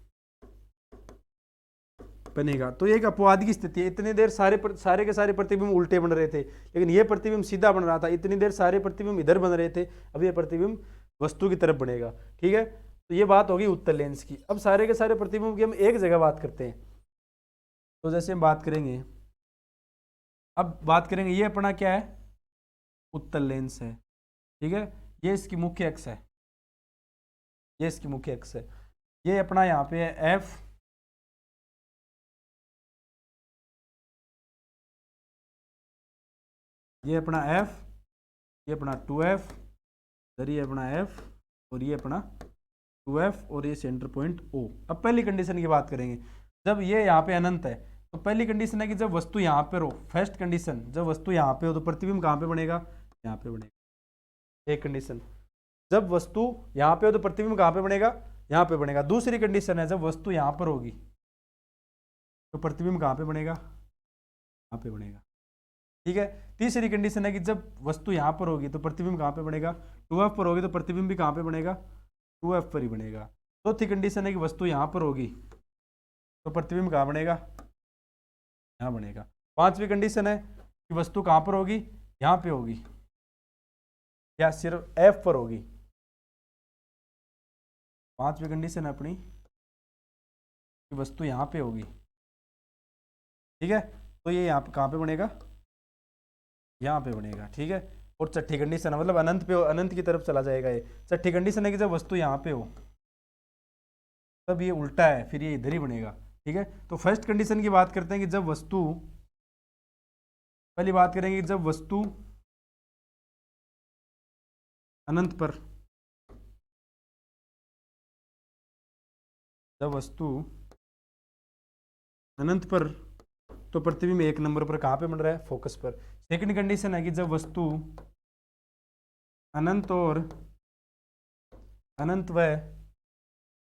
बनेगा। तो ये एक अपवाद की स्थिति है। इतनी देर सारे के सारे प्रतिबिंब उल्टे बन रहे थे, लेकिन ये प्रतिबिंब सीधा बन रहा था। इतनी देर सारे प्रतिबिंब इधर बन रहे थे, अब ये प्रतिबिंब वस्तु की तरफ बनेगा। ठीक है, तो ये बात होगी उत्तल लेंस की। अब सारे के सारे प्रतिबिंब की हम एक जगह बात करते हैं। तो जैसे हम बात करेंगे, अब बात करेंगे, ये अपना क्या है, उत्तल लेंस है। ठीक है, ये इसकी मुख्य अक्ष है, ये इसकी मुख्य अक्ष है। ये अपना यहाँ पे है F, ये अपना F, ये अपना 2F, इधर ये अपना F, और ये अपना 2F, और ये सेंटर पॉइंट O। अब पहली कंडीशन की बात करेंगे, जब ये यहाँ पे अनंत है तो पहली कंडीशन है कि जब वस्तु यहाँ पर हो, फर्स्ट कंडीशन, जब वस्तु यहाँ पे हो तो प्रतिबिंब कहाँ पे बनेगा, यहाँ पे बनेगा। एक कंडीशन, जब वस्तु यहाँ पे हो तो प्रतिबिंब कहाँ पे बनेगा, यहाँ पे बनेगा। दूसरी कंडीशन है जब वस्तु यहाँ पर होगी, तो प्रतिबिंब कहाँ पे बनेगा, यहाँ पे बनेगा। ठीक है। तीसरी कंडीशन है कि जब वस्तु यहाँ पर होगी तो प्रतिबिंब कहाँ पे बनेगा, 2f पर होगी तो प्रतिबिंब भी कहाँ पे बनेगा, 2f पर ही बनेगा। चौथी कंडीशन है कि वस्तु यहाँ पर होगी तो प्रतिबिंब कहाँ बनेगा, यहाँ बनेगा। पांचवी कंडीशन है कि वस्तु कहाँ पर होगी, यहाँ पे होगी या सिर्फ f पर होगी। पांचवी कंडीशन है अपनी कि वस्तु यहाँ पे होगी। ठीक है, तो ये यहाँ पे कहाँ पे बनेगा, यहाँ पे बनेगा। ठीक है। और छठी कंडीशन है मतलब अनंत पे हो, अनंत की तरफ चला जाएगा ये। छठी कंडीशन है कि जब वस्तु यहाँ पे हो तब ये उल्टा है, फिर ये इधर ही बनेगा। ठीक है। तो फर्स्ट कंडीशन की बात करते हैं कि जब वस्तु, पहली बात करेंगे कि जब वस्तु अनंत पर, जब वस्तु अनंत पर तो प्रतिबिंब एक नंबर पर कहाँ पे बन रहा है, फोकस पर। सेकंड कंडीशन है कि जब वस्तु अनंत और अनंत व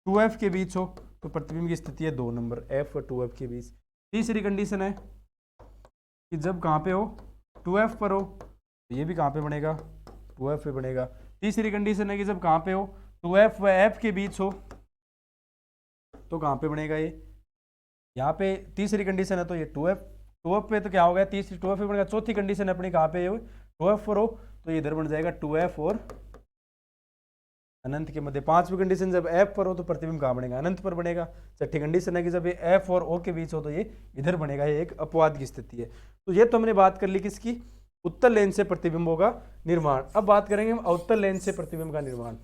2f के बीच हो तो प्रतिबिंब की स्थिति है 2 नंबर, f और 2f के बीच। तीसरी कंडीशन है कि जब कहाँ पे हो, 2f पर हो तो ये भी कहाँ पे बनेगा, 2f पे बनेगा। तीसरी कंडीशन है कि जब कहाँ पे हो, 2f व f के बीच हो तो कहाँ पे बनेगा ये, यहाँ पे। तीसरी कंडीशन है तो ये 2f पे तो क्या हो गया, तीसरी 2f पे बनेगा। चौथी कंडीशन अपनी कहाँ पे है, 2f पर हो तो ये इधर बन जाएगा 2f और अनंत के मध्य। पांचवी कंडीशन जब f पर हो तो प्रतिबिंब कहाँ बनेगा, अनंत पर बनेगा। छठी कंडीशन है कि जब ये f और o के बीच हो तो ये इधर बनेगा, ये एक अपवाद की स्थिति है। तो ये तो हमने बात कर ली किसकी, उत्तल लेंस से प्रतिबिंबों का निर्माण। अब बात करेंगे हम अवतल लेंस से प्रतिबिंब का निर्माण।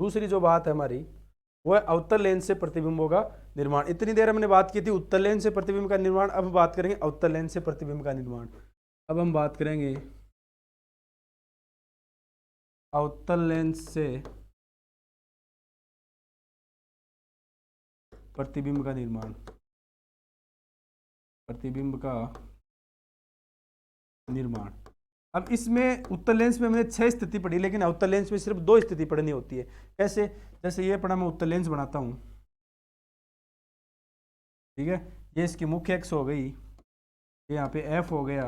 दूसरी जो बात है हमारी वो है अवतल लेंस से प्रतिबिंबों का निर्माण। इतनी देर हमने बात की थी उत्तल लेंस से प्रतिबिंब का निर्माण, अब बात करेंगे अवतल लेंस से प्रतिबिंब का निर्माण। अब हम बात करेंगे अवतल लेंस से प्रतिबिंब का निर्माण, प्रतिबिंब का निर्माण। अब इसमें उत्तल लेंस में हमने 6 स्थिति पढ़ी, लेकिन अवतल लेंस में सिर्फ 2 स्थिति पढ़नी होती है। कैसे, जैसे ये पढ़ा, मैं उत्तल लेंस बनाता हूँ। ठीक है, ये इसकी मुख्य अक्ष हो गई, ये यहाँ पे f हो गया,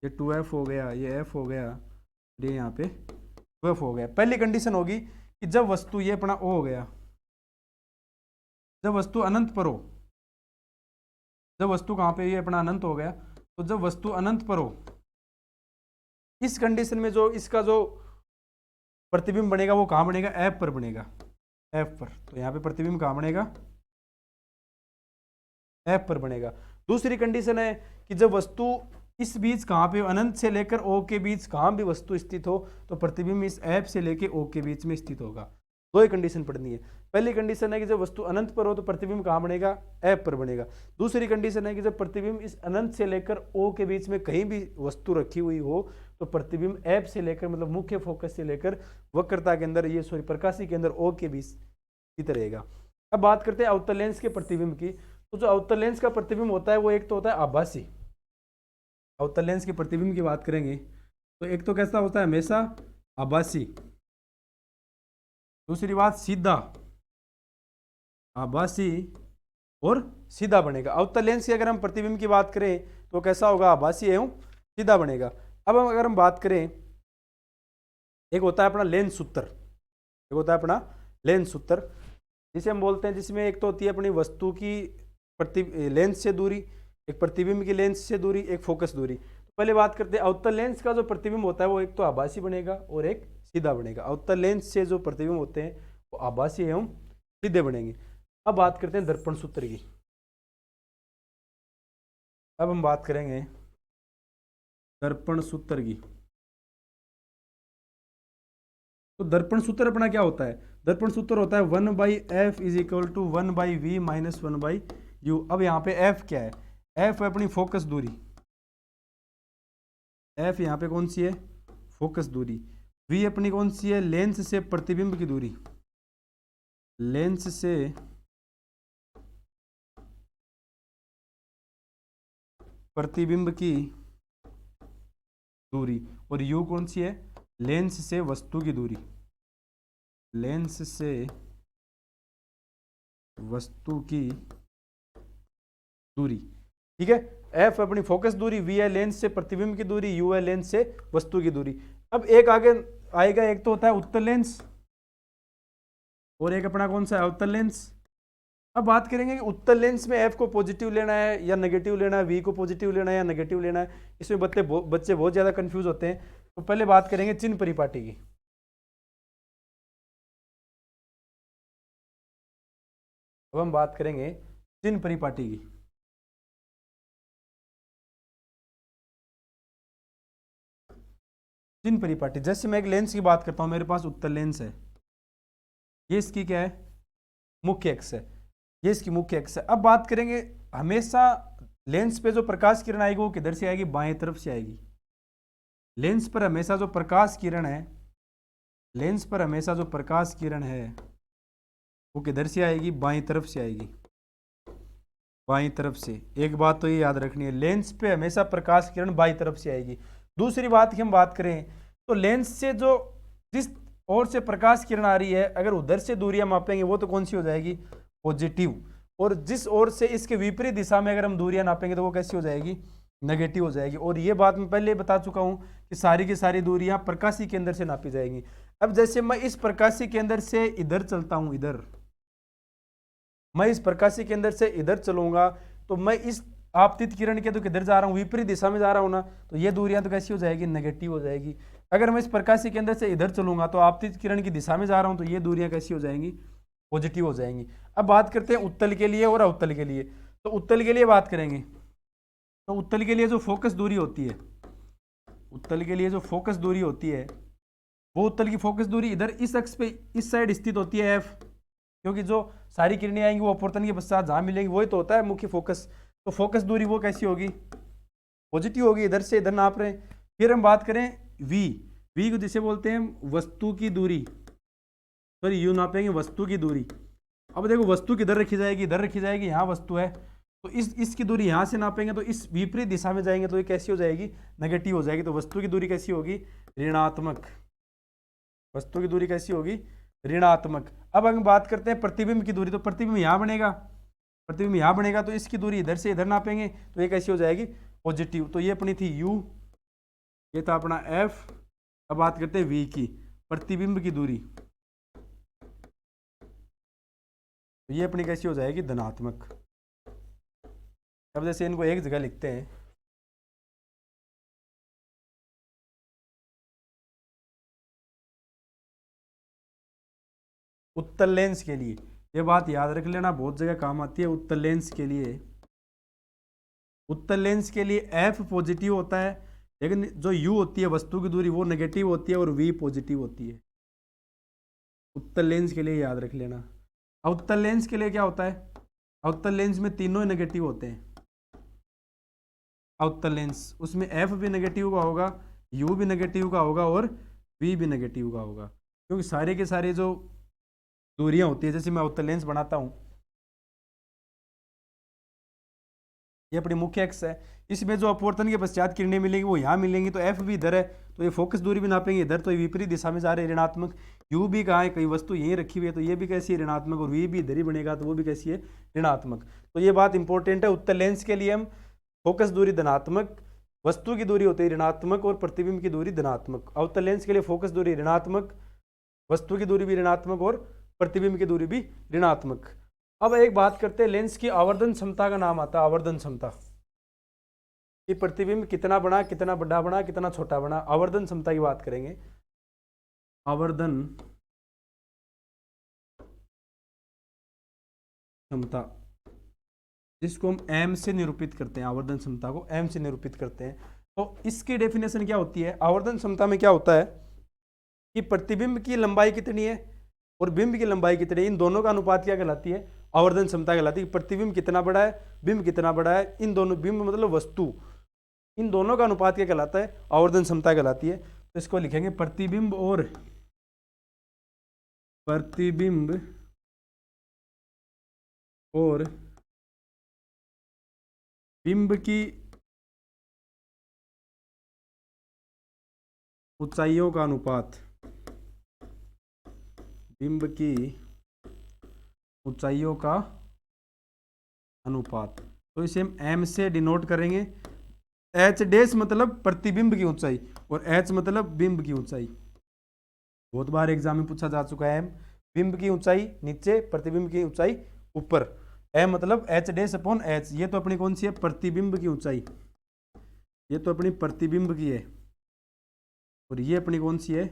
ये 2f हो गया, ये f हो गया, ये यहाँ पे 2f हो गया। पहली कंडीशन होगी कि जब वस्तु, ये अपना o हो गया, जब वस्तु अनंत पर हो, जब वस्तु कहाँ पे, ये अपना अनंत हो गया, तो जब वस्तु अनंत पर हो, इस कंडीशन में जो इसका जो प्रतिबिंब बनेगा वो कहाँ बनेगा, f पर बनेगा, f पर। तो यहाँ पे प्रतिबिंब कहाँ बनेगा, f पर बनेगा। दूसरी कंडीशन है कि जब वस्तु इस बीच कहाँ पे, अनंत से लेकर o के बीच कहाँ भी वस्तु स्थित हो तो प्रतिबिंब इस f से लेकर o के बीच में स्थित होगा। 2 ही कंडीशन पढ़नी है। पहली कंडीशन है कि जब वस्तु अनंत पर हो तो प्रतिबिंब कहाँ बनेगा, f पर बनेगा। दूसरी कंडीशन है कि जब प्रतिबिंब इस अनंत से लेकर o के बीच में कहीं भी वस्तु रखी हुई हो तो प्रतिबिंब f से लेकर, मतलब मुख्य फोकस से लेकर वक्रता के अंदर, ये सॉरी प्रकाशी के अंदर o के बीच स्थित रहेगा। अब बात करते हैं अवतल लेंस के प्रतिबिंब की। तो जो अवतल लेंस का प्रतिबिंब होता है वो एक तो होता है आभासी। अवतल लेंस के प्रतिबिंब की बात करेंगे तो एक तो कैसा होता है, हमेशा आभासी। दूसरी बात सीधा, आभासी और सीधा बनेगा। अवतल लेंस की अगर हम प्रतिबिंब की बात करें तो कैसा होगा, आभासी एवं सीधा बनेगा। अब हम अगर हम बात करें, एक होता है अपना लेंस सूत्र, एक होता है अपना लेंस सूत्र जिसे हम बोलते हैं, जिसमें एक तो होती है अपनी वस्तु की लेंस से दूरी, एक प्रतिबिंब की लेंस से दूरी, एक फोकस दूरी। तो पहले बात करते हैं अवतल लेंस का जो प्रतिबिंब होता है वो एक तो आभासी बनेगा और एक सीधा बनेगा। अवतल लेंस से जो प्रतिबिंब होते हैं वो आभासी एवं सीधे बनेंगे। अब बात करते हैं दर्पण सूत्र की। अब हम बात करेंगे दर्पण सूत्र की। तो दर्पण सूत्र अपना क्या होता है, दर्पण सूत्र होता है 1/f is equal to 1/v minus 1/u। अब यहाँ पे f क्या है, f है अपनी फोकस दूरी, f यहाँ पे कौन सी है, फोकस दूरी। v अपनी कौन सी है, लेंस से प्रतिबिंब की दूरी, लेंस से प्रतिबिंब की दूरी। और u कौन सी है, लेंस से वस्तु की दूरी, लेंस से वस्तु की दूरी, ठीक है। एफ अपनी फोकस दूरी, वी है लेंस से प्रतिबिंब की दूरी, यू है लेंस से वस्तु की दूरी। अब एक आगे आएगा, एक तो होता है उत्तल लेंस और एक अपना कौन सा है अवतल लेंस। अब बात करेंगे कि उत्तल लेंस में एफ को पॉजिटिव लेना है या नेगेटिव लेना है, वी को पॉजिटिव लेना है या नेगेटिव लेना है। इसमें बच्चे बहुत ज्यादा कंफ्यूज होते हैं। तो पहले बात करेंगे चिन्ह परिपाटी की। अब हम बात करेंगे चिन्ह परिपाटी की। चिन्ह परिपाटी, जैसे मैं एक लेंस की बात करता हूं, मेरे पास उत्तल लेंस है, ये इसकी क्या है मुख्य अक्ष है, ये इसकी मुख्य अक्ष है। अब बात करेंगे, हमेशा लेंस पे जो प्रकाश किरण आएगी वो किधर से आएगी, बाएं तरफ से आएगी। लेंस पर हमेशा जो प्रकाश किरण है, लेंस पर हमेशा जो प्रकाश किरण है वो किधर से आएगी, बाएं तरफ से आएगी, बाईं तरफ से। एक बात तो ये याद रखनी है, लेंस पे हमेशा प्रकाश किरण बाईं तरफ से आएगी। दूसरी बात की हम बात करें तो लेंस से जो जिस ओर से प्रकाश किरण आ रही है, अगर उधर से दूरियां मापेंगे वो तो कौन सी हो जाएगी, पॉजिटिव। और जिस ओर से इसके विपरीत दिशा में अगर हम दूरियां नापेंगे तो वो कैसी हो जाएगी, नेगेटिव हो जाएगी। और ये बात मैं पहले बता चुका हूं कि सारी की सारी दूरियां प्रकाशी केंद्र से नापी जाएंगी। अब जैसे मैं इस प्रकाशी केंद्र से इधर चलता हूं, इधर मैं इस प्रकाशी केंद्र से इधर चलूंगा तो मैं इस आपतित किरण के तो किधर जा रहा हूँ, विपरीत दिशा में जा रहा हूँ ना, तो ये दूरियां तो कैसी हो जाएगी, नेगेटिव हो जाएगी। अगर मैं इस प्रकाशी केंद्र से इधर चलूंगा तो आपतित किरण की दिशा में जा रहा हूँ, तो ये दूरियां कैसी हो जाएंगी, पॉजिटिव हो जाएंगी। अब बात करते हैं उत्तल के लिए और अवतल के लिए। तो उत्तल के लिए बात करेंगे, तो उत्तल के लिए जो फोकस दूरी होती है, उत्तल के लिए जो फोकस दूरी होती है, वो उत्तल की फोकस दूरी इधर इस अक्ष पे इस साइड स्थित होती है एफ, क्योंकि जो सारी किरणें आएंगी वो अपवर्तन के पश्चात जहां मिलेंगी वही तो होता है मुख्य फोकस। तो फोकस दूरी वो कैसी होगी, पॉजिटिव होगी, इधर से इधर नाप रहे हैं। फिर हम बात करें वी, वी को जिसे बोलते हैं वस्तु की दूरी, सॉरी यू नापेंगे वस्तु की दूरी। अब देखो वस्तु किधर रखी जाएगी, इधर रखी जाएगी, यहाँ वस्तु है, तो इसकी दूरी यहाँ से नापेंगे तो इस विपरीत दिशा में जाएंगे तो ये कैसी हो जाएगी, नेगेटिव हो जाएगी। तो वस्तु की दूरी कैसी होगी, ऋणात्मक। वस्तु की दूरी कैसी होगी, ऋणात्मक। अब हम बात करते हैं प्रतिबिंब की दूरी, तो प्रतिबिंब यहाँ बनेगा, प्रतिबिंब यहाँ बनेगा तो इसकी दूरी इधर से इधर नापेंगे तो ये कैसी हो जाएगी, पॉजिटिव। तो ये अपनी थी यू, ये था अपना एफ। अब बात करते हैं वी की, प्रतिबिंब की दूरी, तो ये अपनी कैसी हो जाएगी, धनात्मक। अब जैसे इनको एक जगह लिखते हैं, उत्तल लेंस के लिए, ये बात याद रख लेना, बहुत जगह काम आती है। उत्तल लेंस के लिए, उत्तल लेंस के लिए एफ पॉजिटिव होता है, लेकिन जो यू होती है वस्तु की दूरी वो नेगेटिव होती है और वी पॉजिटिव होती है। उत्तल लेंस के लिए याद रख लेना। अवतल लेंस के लिए क्या होता है, अवतल लेंस में तीनों नेगेटिव होते हैं। अवतल लेंस, उसमें एफ भी नेगेटिव का होगा, यू भी नेगेटिव का होगा और वी भी नेगेटिव का होगा, क्योंकि सारे के सारे जो दूरियां होती है, जैसे मैं अवतल लेंस बनाता हूं, ये अपनी मुख्य अक्ष है, इसमें जो अपवर्तन के पश्चात किरणें मिलेंगी वो यहाँ मिलेंगी, तो एफ भी इधर है, तो ये फोकस दूरी भी नापेंगे इधर, तो ये विपरीत दिशा में जा रहे हैं, ऋणात्मक। यू भी कहाँ है, कई वस्तु यहीं रखी हुई है, तो ये भी कैसी है, ऋणात्मक। और वी भी इधर ही बनेगा तो वो भी कैसी है, ऋणात्मक। तो ये बात इंपॉर्टेंट है। उत्तल लेंस के लिए हम फोकस दूरी धनात्मक, वस्तु की दूरी होती है ऋणात्मक और प्रतिबिंब की दूरी धनात्मक। अवतल लेंस के लिए फोकस दूरी ऋणात्मक, वस्तु की दूरी भी ऋणात्मक और प्रतिबिंब की दूरी भी ऋणात्मक। अब एक बात करते हैं, लेंस की आवर्धन क्षमता का नाम आता है आवर्धन क्षमता, कि प्रतिबिंब कितना बड़ा, कितना बड़ा बना, कितना छोटा बना, आवर्धन क्षमता की बात करेंगे। आवर्धन क्षमता, जिसको हम एम से निरूपित करते हैं, आवर्धन क्षमता को एम से निरूपित करते हैं। तो इसकी डेफिनेशन क्या होती है, आवर्धन क्षमता में क्या होता है कि प्रतिबिंब की लंबाई कितनी है और बिंब की लंबाई कितनी है, इन दोनों का अनुपात क्या कहलाती है, आवर्धन क्षमता कहलाती है। प्रतिबिंब कितना बड़ा है, बिंब कितना बड़ा है, इन दोनों, बिंब मतलब वस्तु, इन दोनों का अनुपात क्या कहलाता है, आवर्धन क्षमता कहलाती है। तो इसको लिखेंगे प्रतिबिंब और बिंब की ऊंचाइयों का अनुपात, बिंब की ऊंचाइयों का अनुपात। तो इसे हम m से डिनोट करेंगे। h डैश मतलब प्रतिबिंब की ऊंचाई और h मतलब बिंब की ऊंचाई। बहुत बार एग्जाम में पूछा जा चुका है। बिंब की ऊंचाई नीचे, प्रतिबिंब की ऊंचाई ऊपर। m मतलब h डैश अपॉन h। ये तो अपनी कौन सी है? प्रतिबिंब की ऊंचाई। ये तो अपनी प्रतिबिंब की है और ये अपनी कौन सी है?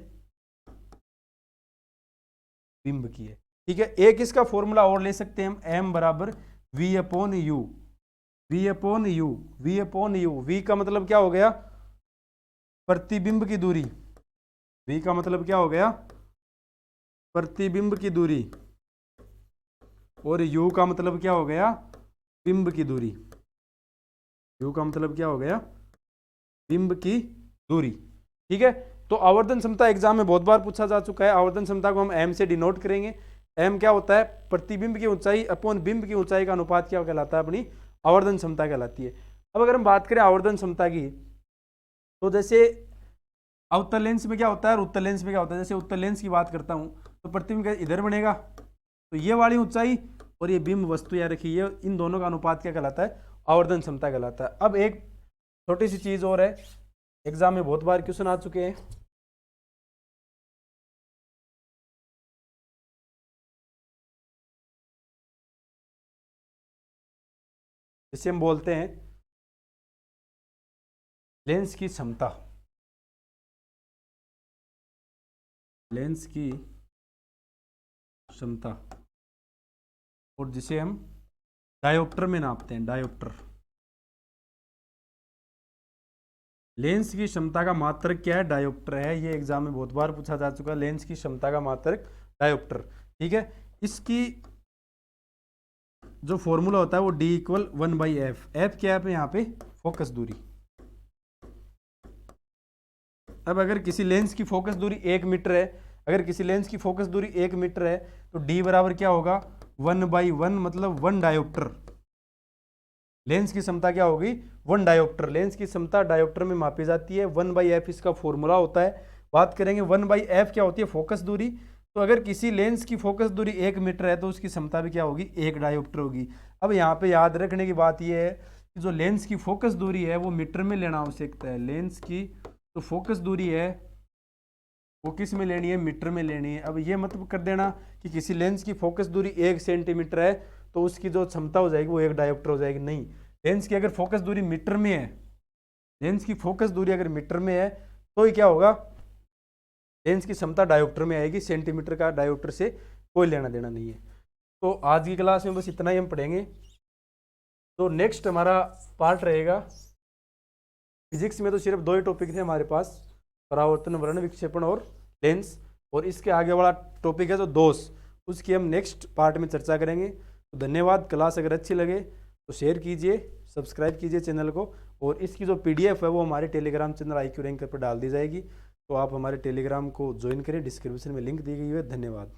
बिंब की है। ठीक है, एक इसका फॉर्मूला और ले सकते हैं हम, m बराबर v upon you. v upon you, v upon you. v का मतलब क्या हो गया? प्रतिबिंब की दूरी। v का मतलब क्या हो गया? प्रतिबिंब की दूरी। और u का मतलब क्या हो गया? बिंब की दूरी। u का मतलब क्या हो गया? बिंब की दूरी। ठीक है, तो आवर्धन क्षमता एग्जाम में बहुत बार पूछा जा चुका है। आवर्धन क्षमता को हम m से डिनोट करेंगे। m क्या होता है? प्रतिबिंब की ऊंचाई अपॉन बिंब की ऊंचाई का अनुपात क्या कहलाता है? अपनी आवर्धन क्षमता कहलाती है। अब अगर हम बात करें आवर्धन क्षमता की, तो जैसे अवतल लेंस में क्या होता है और उत्तल लेंस में क्या होता है? जैसे उत्तल लेंस की बात करता हूं तो प्रतिबिंब इधर बनेगा, तो ये वाली ऊंचाई और ये बिंब वस्तु या रखी है, इन दोनों का अनुपात क्या कहलाता है? आवर्धन क्षमता कहलाता है। अब एक छोटी सी चीज और है, एग्जाम में बहुत बार क्वेश्चन आ चुके हैं। जिसे हम बोलते हैं लेंस की क्षमता। लेंस की क्षमता, और जिसे हम डायोप्टर में नापते हैं, डायोप्टर। लेंस की क्षमता का मात्रक क्या है? डायोप्टर है। ये एग्जाम में बहुत बार पूछा जा चुका है। लेंस की क्षमता का मात्रक डायोप्टर। ठीक है, इसकी जो फॉर्मूला होता है वो d इक्वल 1/f। f क्या है यहाँ पे? फोकस दूरी। अब अगर किसी लेंस की फोकस दूरी 1 मीटर है, अगर किसी लेंस की फोकस दूरी 1 मीटर है, तो d बराबर क्या होगा? 1/1 मतलब 1 डायोप्टर। लेंस की क्षमता क्या होगी? 1 डायोप्टर। लेंस की क्षमता डायोप्टर में मापी जाती है। 1/f इसका फॉर्मूला होता है। बात करेंगे 1/f क्या होती है? फोकस दूरी। तो अगर किसी लेंस की फोकस दूरी 1 मीटर है तो उसकी क्षमता भी क्या होगी? 1 डायोप्टर होगी। अब यहाँ पे याद रखने की बात यह है कि जो लेंस की फोकस दूरी है वो मीटर में लेना आवश्यकता है। लेंस की जो फोकस दूरी है वो किस में लेनी है? मीटर में लेनी है। अब ये मतलब कर देना कि किसी लेंस की फोकस दूरी 1 सेंटीमीटर है तो उसकी जो क्षमता हो जाएगी वो 1 डायोप्टर हो जाएगी। नहीं, लेंस की अगर फोकस दूरी मीटर में है, लेंस की फोकस दूरी अगर मीटर में है तो ही क्या होगा? लेंस की क्षमता डायोप्टर में आएगी। सेंटीमीटर का डायोप्टर से कोई लेना देना नहीं है। तो आज की क्लास में बस इतना ही हम पढ़ेंगे। तो नेक्स्ट हमारा पार्ट रहेगा फिजिक्स में। तो सिर्फ 2 ही टॉपिक थे हमारे पास, परावर्तन, वर्ण विक्षेपण और लेंस। और इसके आगे वाला टॉपिक है जो दोष, उसकी हम नेक्स्ट पार्ट में चर्चा करेंगे। तो धन्यवाद। क्लास अगर अच्छी लगे तो शेयर कीजिए, सब्सक्राइब कीजिए चैनल को। और इसकी जो PDF है वो हमारे टेलीग्राम चैनल IQ रैंकर पर डाल दी जाएगी। तो आप हमारे टेलीग्राम को ज्वाइन करें, डिस्क्रिप्शन में लिंक दी गई है। धन्यवाद।